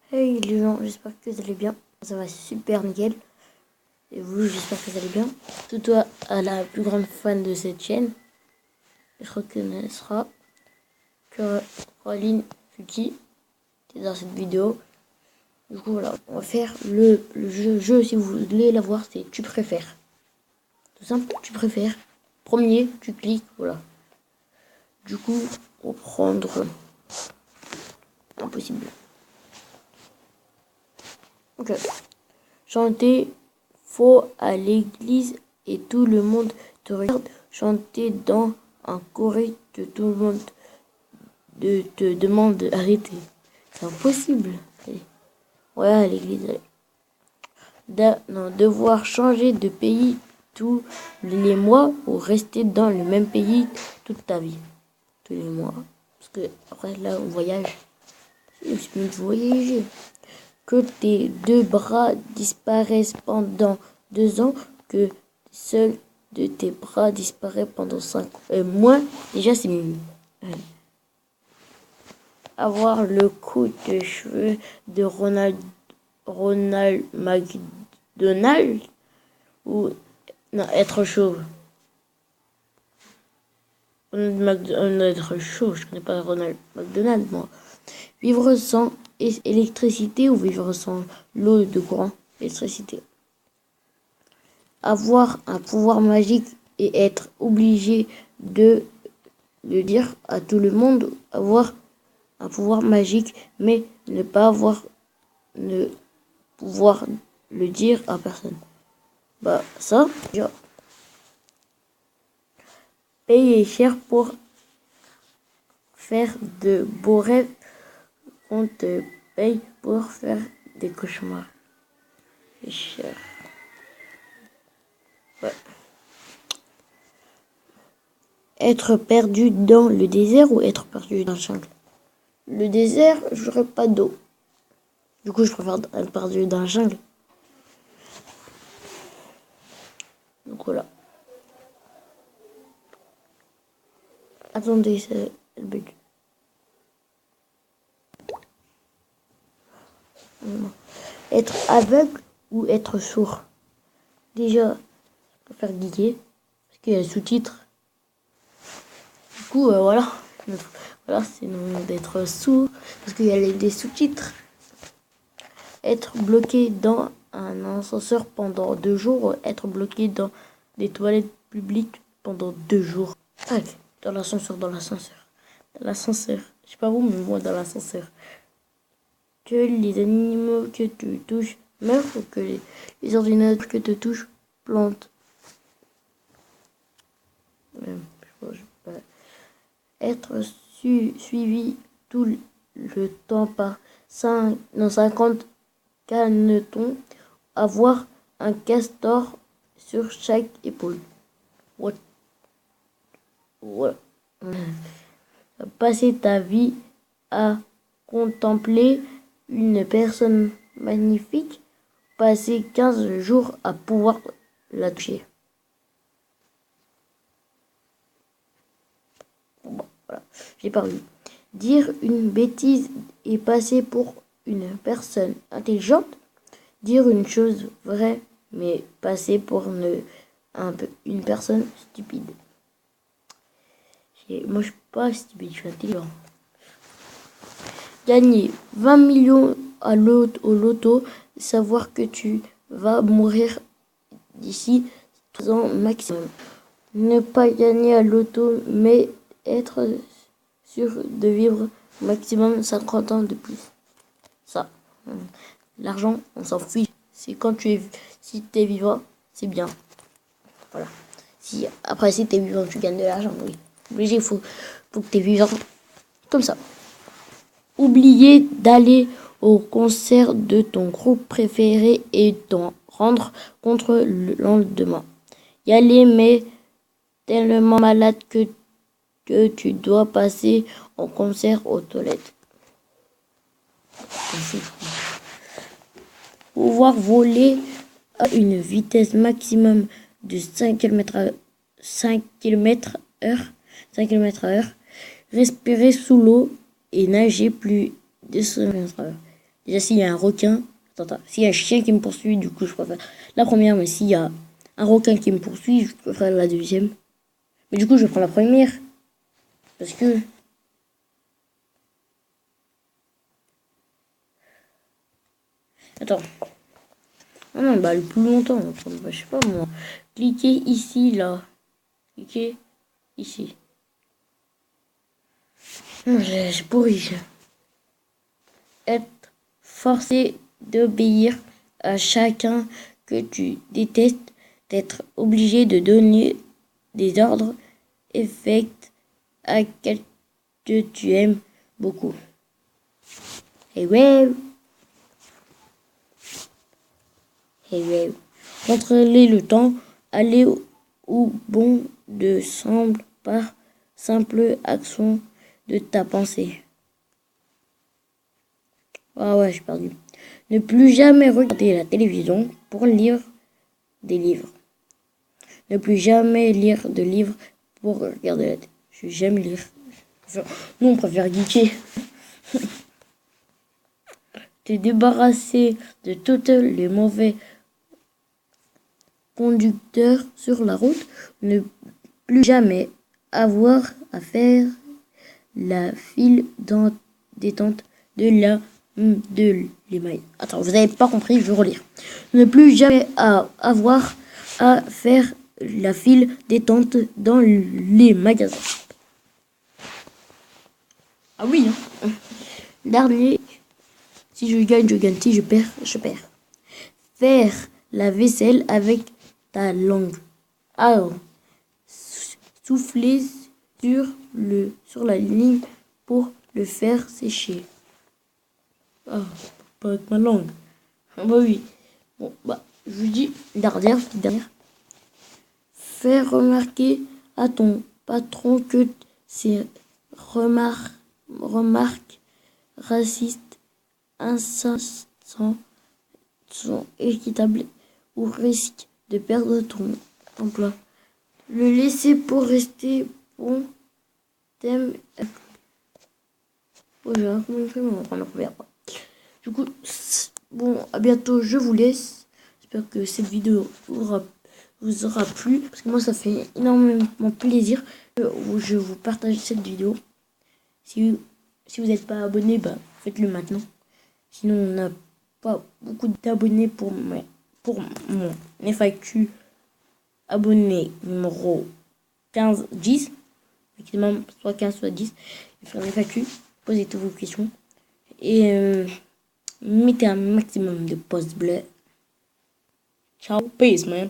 Hey les gens, j'espère que vous allez bien. Ça va super nickel. Et vous, j'espère que vous allez bien. Tout toi à la plus grande fan de cette chaîne, je reconnaîtra que Caroline Fuki est dans cette vidéo. Du coup, voilà, on va faire le jeu, si vous voulez la voir, c'est tu préfères. Tout simple, tu préfères. Premier, tu cliques, voilà. Du coup, on va prendre impossible. Ok. Chanter faux à l'église et tout le monde te regarde. Chanter dans un choré que tout le monde te demande d'arrêter. C'est impossible. Allez. Ouais, à l'église. Non, devoir changer de pays tous les mois ou rester dans le même pays toute ta vie. Tous les mois. Parce que après là, on voyage. C'est mieux de voyager. Que tes deux bras disparaissent pendant 2 ans, que seul de tes bras disparaît pendant 5 mois, déjà c'est mieux. Avoir le coup de cheveux de Ronald McDonald ou non, être chauve. Être chauve, je connais pas Ronald McDonald moi. Vivre sans électricité ou vivre sans l'eau de courant, électricité. Avoir un pouvoir magique et être obligé de le dire à tout le monde, avoir un pouvoir magique mais ne pas avoir ne pouvoir le dire à personne. Bah ça, déjà, payer cher pour faire de beaux rêves, on te paye pour faire des cauchemars. C'est cher. Ouais. Être perdu dans le désert ou être perdu dans le jungle. Le désert, j'aurais pas d'eau. Du coup, je préfère être perdu dans la jungle. Donc voilà. Attendez, c'est le but. Être aveugle ou être sourd. Déjà, je préfère geeker. Parce qu'il y a le sous-titre. Du coup, voilà. Voilà, c'est d'être sourd. Parce qu'il y a des sous-titres. Être bloqué dans un ascenseur pendant 2 jours. Être bloqué dans des toilettes publiques pendant 2 jours. Bref, dans l'ascenseur. Dans l'ascenseur. Je sais pas vous, mais moi, dans l'ascenseur. Que les animaux que tu touches meurent ou que les ordinateurs que tu touches plantent. Être suivi tout le temps par 50 canetons. Avoir un castor sur chaque épaule. What? What? Passer ta vie à contempler une personne magnifique, passer 15 jours à pouvoir la toucher. Bon, voilà, j'ai pas vu. Dire une bêtise et passer pour une personne intelligente. Dire une chose vraie, mais passer pour une personne stupide. Moi, je suis pas stupide, je suis intelligent. Gagner 20 millions au loto, savoir que tu vas mourir d'ici 3 ans maximum. Ne pas gagner à l'auto, mais être sûr de vivre maximum 50 ans de plus. Ça, l'argent, on s'en fiche. C'est quand si t'es vivant, c'est bien. Voilà. Après, si t'es vivant, tu gagnes de l'argent, oui. Obligé, faut que t'es vivant comme ça. Oublier d'aller au concert de ton groupe préféré et t'en rendre compte le lendemain. Y aller, mais tellement malade que tu dois passer en concert aux toilettes. Pouvoir voler à une vitesse maximum de 5 km heure. Respirer sous l'eau et nager plus de 5 km/h. Déjà, s'il y a un requin, attends, s'il y a un chien qui me poursuit, du coup, je préfère la première. Mais s'il y a un requin qui me poursuit, je préfère la deuxième. Mais du coup, je prends la première. Parce que... Attends. Ah non, bah, le plus longtemps. Bah, je sais pas, moi. Cliquez ici, là. Cliquez ici. J'ai pourri. Être forcé d'obéir à chacun que tu détestes, d'être obligé de donner des ordres effects à quelqu'un que tu aimes beaucoup. Et ouais, contrôler le temps, aller où bon de semble par simple action de ta pensée. Ah ouais, j'ai perdu. Ne plus jamais regarder la télévision pour lire des livres. Ne plus jamais lire de livres pour regarder la télé. J'aime lire. Nous, on préfère geeker. Te débarrasser de tous les mauvais conducteurs sur la route. Ne plus jamais avoir à faire la file détente de l'émail. Attends, vous n'avez pas compris, je vais relire. Ne plus jamais avoir à faire la file détente dans les magasins. Ah oui, hein. Dernier, si je gagne, je gagne. Si je perds, je perds. Faire la vaisselle avec ta langue. Alors, souffler sur la ligne pour le faire sécher. Ah, pas avec ma langue. Ah bah oui. Bon, bah, je vous dis, dernière. Faire remarquer à ton patron que ses remarques racistes, insistantes, sont équitables ou risquent de perdre ton emploi. Le laisser pour rester bon thème. Oh, j'ai un comment on va prendre la première fois. Du coup, bon, à bientôt, je vous laisse. J'espère que cette vidéo vous aura plu. Parce que moi, ça fait énormément plaisir que je vous partage cette vidéo. Si vous n'êtes pas abonné, bah, faites-le maintenant. Sinon, on n'a pas beaucoup d'abonnés pour mon FAQ abonné numéro 15-10. Maximum, soit 15, soit 10. Je vais faire un FAQ. Posez toutes vos questions. Et mettez un maximum de pouces bleus. Ciao, peace, man.